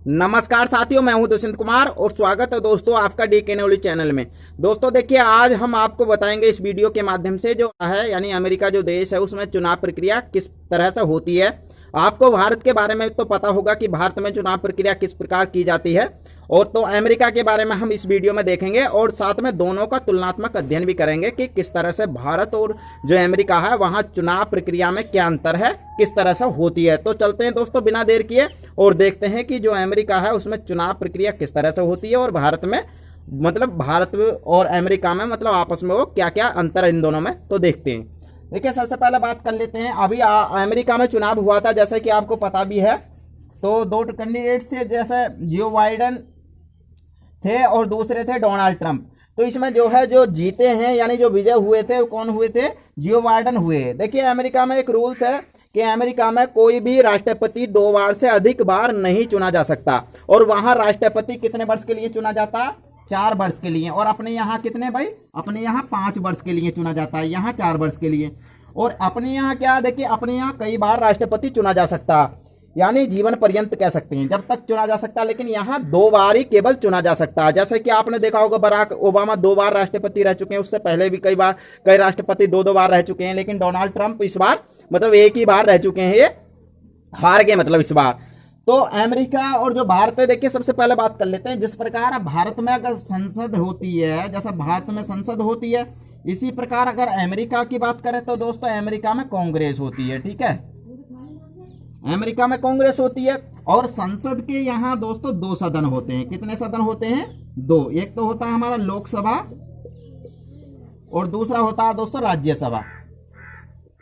नमस्कार साथियों, मैं हूं दुष्यंत कुमार और स्वागत है दोस्तों आपका डीके न्यूज़ चैनल में। दोस्तों देखिए, आज हम आपको बताएंगे इस वीडियो के माध्यम से जो है यानी अमेरिका जो देश है उसमें चुनाव प्रक्रिया किस तरह से होती है। आपको भारत के बारे में तो पता होगा कि भारत में चुनाव प्रक्रिया किस प्रकार की जाती है, और तो अमेरिका के बारे में हम इस वीडियो में देखेंगे और साथ में दोनों का तुलनात्मक अध्ययन भी करेंगे कि किस तरह से भारत और जो अमेरिका है वहाँ चुनाव प्रक्रिया में क्या अंतर है, किस तरह से होती है। तो चलते हैं दोस्तों बिना देर किए और देखते हैं कि जो अमेरिका है उसमें चुनाव प्रक्रिया किस तरह से होती है और भारत में भारत और अमेरिका में आपस में वो क्या क्या अंतर है इन दोनों में, तो देखते हैं। देखिए, सबसे पहले बात कर लेते हैं, अभी अमेरिका में चुनाव हुआ था जैसे कि आपको पता भी है। तो दो कैंडिडेट्स थे, जैसे जो बाइडेन थे और दूसरे थे डोनाल्ड ट्रंप। तो इसमें जो है जो जीते हैं यानी जो विजय हुए थे वो कौन हुए थे? जो बाइडेन हुए। देखिए, अमेरिका में एक रूल्स है कि अमेरिका में कोई भी राष्ट्रपति 2 बार से अधिक बार नहीं चुना जा सकता, और वहां राष्ट्रपति कितने वर्ष के लिए चुना जाता? 4 वर्ष के लिए। और अपने यहाँ कितने भाई? अपने यहाँ 5 वर्ष के लिए चुना जाता है, यहाँ 4 वर्ष के लिए। और अपने यहाँ क्या, देखिए अपने यहाँ कई बार राष्ट्रपति चुना जा सकता, यानी जीवन पर्यंत कह सकते हैं जब तक चुना जा सकता, लेकिन यहाँ 2 बार ही केवल चुना जा सकता है। जैसे कि आपने देखा होगा बराक ओबामा 2 बार राष्ट्रपति रह चुके हैं, उससे पहले भी कई राष्ट्रपति 2-2 बार रह चुके हैं, लेकिन डोनाल्ड ट्रंप इस बार एक ही बार रह चुके हैं, ये हार गए इस बार। तो अमेरिका और जो भारत है, देखिए सबसे पहले बात कर लेते हैं, जिस प्रकार भारत में अगर संसद होती है, जैसा भारत में संसद होती है, इसी प्रकार अगर अमेरिका की बात करें तो दोस्तों अमेरिका में कांग्रेस होती है। ठीक है, अमेरिका में कांग्रेस होती है। और संसद के यहाँ दोस्तों 2 सदन होते हैं। कितने सदन होते हैं? 2। एक तो होता है हमारा लोकसभा और दूसरा होता है दोस्तों राज्यसभा।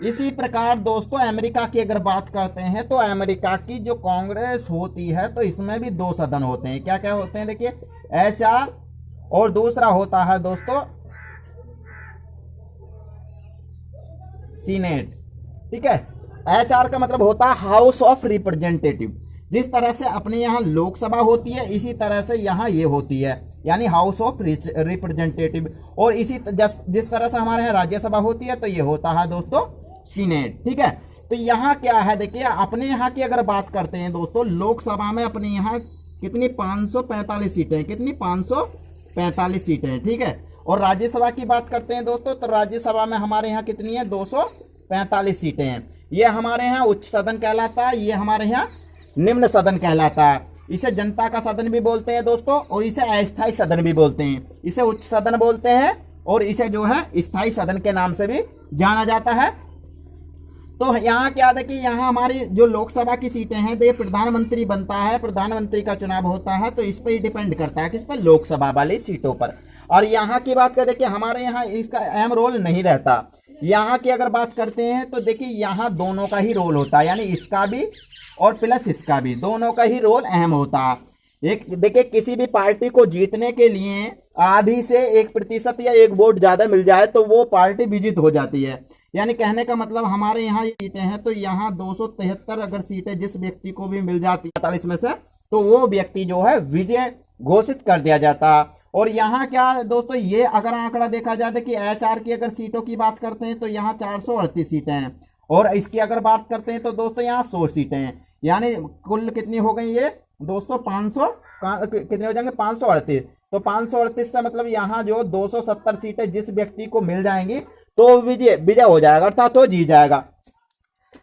इसी प्रकार दोस्तों अमेरिका की अगर बात करते हैं तो अमेरिका की जो कांग्रेस होती है तो इसमें भी 2 सदन होते हैं। क्या क्या होते हैं? देखिए, HR और दूसरा होता है दोस्तों सीनेट। ठीक है, HR का मतलब होता है हाउस ऑफ रिप्रेजेंटेटिव। जिस तरह से अपने यहाँ लोकसभा होती है इसी तरह से यहाँ ये होती है, यानी हाउस ऑफ रिप्रेजेंटेटिव। और इसी जिस तरह से हमारे यहाँ राज्यसभा होती है तो ये होता है दोस्तों सीनेट। ठीक है, तो यहाँ क्या है, देखिए अपने यहाँ की अगर बात करते हैं दोस्तों, लोकसभा में अपने यहाँ कितनी 545 सीटें हैं। कितनी? 545 सीटें हैं। ठीक है, और राज्यसभा की बात करते हैं दोस्तों तो राज्यसभा में हमारे यहाँ कितनी है? 245 सीटें हैं। ये हमारे यहाँ उच्च सदन कहलाता है, ये हमारे यहाँ निम्न सदन कहलाता है। इसे जनता का सदन भी बोलते हैं दोस्तों, और इसे अस्थायी सदन भी बोलते हैं। इसे उच्च सदन बोलते हैं और इसे जो है स्थायी सदन के नाम से भी जाना जाता है। तो यहाँ क्या है कि यहाँ हमारी जो लोकसभा की सीटें हैं, ये प्रधानमंत्री बनता है, प्रधानमंत्री का चुनाव होता है, तो इस पर ही डिपेंड करता है, किस पर? लोकसभा वाली सीटों पर। और यहाँ की बात करें, देखिए हमारे यहाँ इसका अहम रोल नहीं रहता। यहाँ की अगर बात करते हैं तो देखिए यहाँ दोनों का ही रोल होता है, यानी इसका भी और प्लस इसका भी, दोनों का ही रोल अहम होता है। एक देखिए, किसी भी पार्टी को जीतने के लिए आधी से 1% या 1 वोट ज्यादा मिल जाए तो वो पार्टी विजित हो जाती है। यानी कहने का मतलब हमारे यहाँ ये सीटें हैं तो यहाँ 273 अगर सीटें जिस व्यक्ति को भी मिल जाती है 45 में से, तो वो व्यक्ति जो है विजय घोषित कर दिया जाता। और यहाँ क्या दोस्तों, ये अगर आंकड़ा देखा जाए कि HR की अगर सीटों की बात करते हैं तो यहाँ 438 सीटें हैं, और इसकी अगर बात करते हैं तो दोस्तों यहाँ 100 सीटें हैं। यानी कुल कितनी हो गई ये दोस्तों? 500 कितने हो जाएंगे? 538। तो 538 से मतलब यहाँ जो 270 सीटें जिस व्यक्ति को मिल जाएंगी तो विजय हो जाएगा, अर्थात तो जीत जाएगा।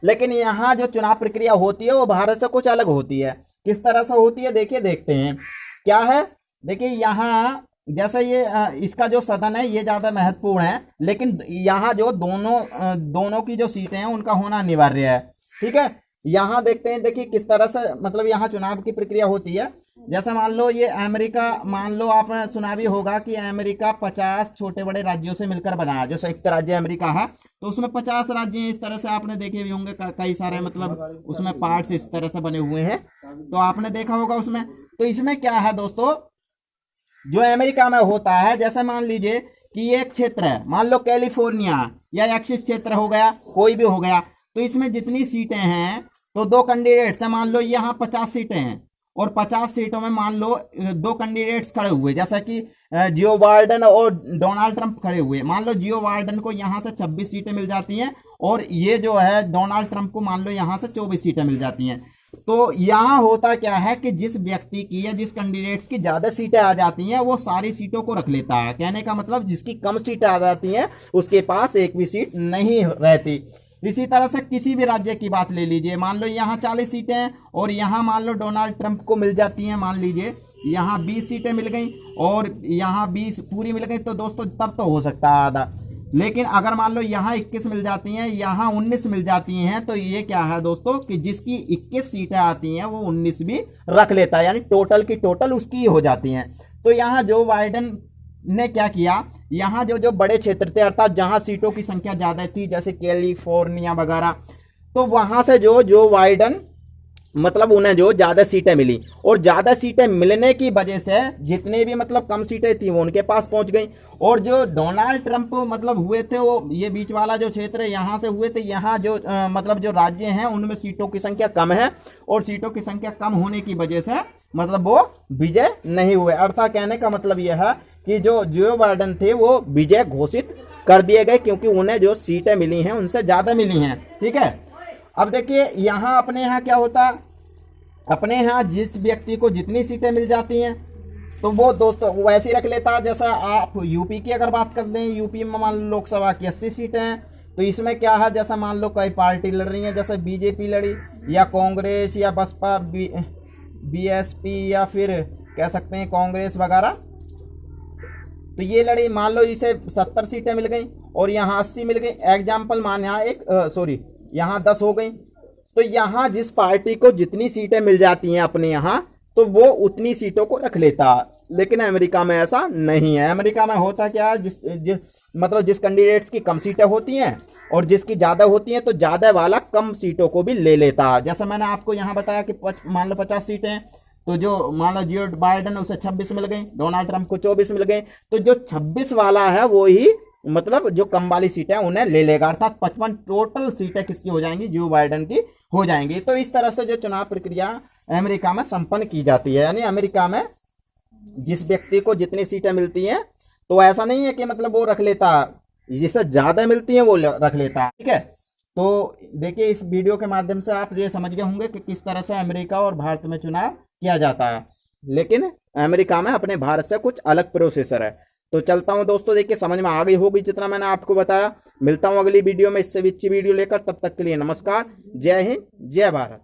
लेकिन यहाँ जो चुनाव प्रक्रिया होती है वो भारत से कुछ अलग होती है। किस तरह से होती है देखिए, देखते हैं क्या है। देखिए यहाँ जैसे ये इसका जो सदन है ये ज्यादा महत्वपूर्ण है, लेकिन यहाँ जो दोनों की जो सीटें हैं उनका होना अनिवार्य है। ठीक है, यहाँ देखते हैं, देखिए किस तरह से यहाँ चुनाव की प्रक्रिया होती है। जैसे मान लो ये अमेरिका, मान लो आपने सुना भी होगा कि अमेरिका 50 छोटे बड़े राज्यों से मिलकर बना है। जो संयुक्त राज्य अमेरिका है तो उसमें 50 राज्य हैं। इस तरह से आपने देखे भी होंगे, कई सारे उसमें पार्ट्स इस तरह से बने हुए हैं, तो आपने देखा होगा उसमें। तो इसमें क्या है दोस्तों, जो अमेरिका में होता है, जैसे मान लीजिए कि एक क्षेत्र है, मान लो कैलिफोर्निया या एक्सिस क्षेत्र हो गया, कोई भी हो गया, तो इसमें जितनी सीटें हैं तो 2 कैंडिडेट्स हैं। मान लो यहाँ 50 सीटें हैं और 50 सीटों में मान लो 2 कैंडिडेट्स खड़े हुए, जैसा कि जियो बाइडेन और डोनाल्ड ट्रंप खड़े हुए। मान लो जियो बाइडेन को यहाँ से 26 सीटें मिल जाती हैं और ये जो है डोनाल्ड ट्रंप को मान लो यहाँ से 24 सीटें मिल जाती हैं। तो यहाँ होता क्या है कि जिस व्यक्ति की या जिस कैंडिडेट्स की ज्यादा सीटें आ जाती हैं वो सारी सीटों को रख लेता है। कहने का मतलब जिसकी कम सीटें आ जाती हैं उसके पास एक भी सीट नहीं रहती। इसी तरह से किसी भी राज्य की बात ले लीजिए, मान लो यहाँ 40 सीटें हैं और यहाँ मान लो डोनाल्ड ट्रंप को मिल जाती हैं, मान लीजिए यहाँ 20 सीटें मिल गई और यहाँ 20 पूरी मिल गई, तो दोस्तों तब तो हो सकता है आधा। लेकिन अगर मान लो यहाँ 21 मिल जाती हैं, यहाँ 19 मिल जाती हैं, तो ये क्या है दोस्तों कि जिसकी 21 सीटें आती हैं वो 19 भी रख लेता है, यानी टोटल की टोटल उसकी हो जाती हैं। तो यहाँ जो बाइडेन ने क्या किया, यहाँ जो बड़े क्षेत्र थे अर्थात जहां सीटों की संख्या ज्यादा थी जैसे कैलिफोर्निया वगैरह, तो वहां से जो बाइडेन मतलब उन्हें जो ज्यादा सीटें मिली और ज्यादा सीटें मिलने की वजह से जितने भी मतलब कम सीटें थी वो उनके पास पहुंच गई। और जो डोनाल्ड ट्रंप मतलब हुए थे वो ये बीच वाला जो क्षेत्र है यहाँ से हुए थे, यहाँ जो मतलब जो राज्य हैं उनमें सीटों की संख्या कम है और सीटों की संख्या कम होने की वजह से मतलब वो विजय नहीं हुए। अर्थात कहने का मतलब यह है कि जो बाइडेन थे वो विजय घोषित कर दिए गए क्योंकि उन्हें जो सीटें मिली हैं उनसे ज्यादा मिली हैं। ठीक है, अब देखिए यहाँ अपने यहाँ क्या होता, अपने यहाँ जिस व्यक्ति को जितनी सीटें मिल जाती हैं तो वो दोस्तों वैसे ही रख लेता। जैसा आप यूपी की अगर बात कर लें, यूपी में मान लो लोकसभा की 80 सीटें हैं, तो इसमें क्या है जैसा मान लो कई पार्टी लड़ रही है, जैसे बीजेपी लड़ी या कांग्रेस या बसपा बीएसपी या फिर कह सकते हैं कांग्रेस वगैरह, तो ये लड़ी, मान लो इसे 70 सीटें मिल गई और यहाँ 80 मिल गई। एग्जाम्पल मान यहाँ यहाँ 10 हो गई। तो यहाँ जिस पार्टी को जितनी सीटें मिल जाती हैं अपने यहाँ तो वो उतनी सीटों को रख लेता। लेकिन अमेरिका में ऐसा नहीं है। अमेरिका में होता क्या है, जिस कैंडिडेट्स की कम सीटें होती हैं और जिसकी ज्यादा होती हैं तो ज्यादा वाला कम सीटों को भी ले लेता। जैसा मैंने आपको यहाँ बताया कि मान लो 50 सीटें हैं तो जो मान लो जो बाइडेन उसे 26 मिल गई, डोनाल्ड ट्रंप को 24 मिल गई, तो जो 26 वाला है वो ही मतलब जो कम वाली सीटें उन्हें ले लेगा। अर्थात 55 टोटल सीटें किसकी हो जाएंगी, जो बाइडेन की हो जाएंगी। तो इस तरह से जो चुनाव प्रक्रिया अमेरिका में संपन्न की जाती है। यानी अमेरिका में जिस व्यक्ति को जितनी सीटें मिलती हैं तो ऐसा नहीं है कि मतलब वो रख लेता, जिसे ज्यादा मिलती हैं वो रख लेता। ठीक है, तो देखिए इस वीडियो के माध्यम से आप ये समझ गए होंगे कि किस तरह से अमेरिका और भारत में चुनाव किया जाता है। लेकिन अमेरिका में अपने भारत से कुछ अलग प्रोसेसर है। तो चलता हूं दोस्तों, देखिए समझ में आ गई होगी जितना मैंने आपको बताया। मिलता हूं अगली वीडियो में इससे भी अच्छी वीडियो लेकर, तब तक के लिए नमस्कार, जय हिंद, जय भारत।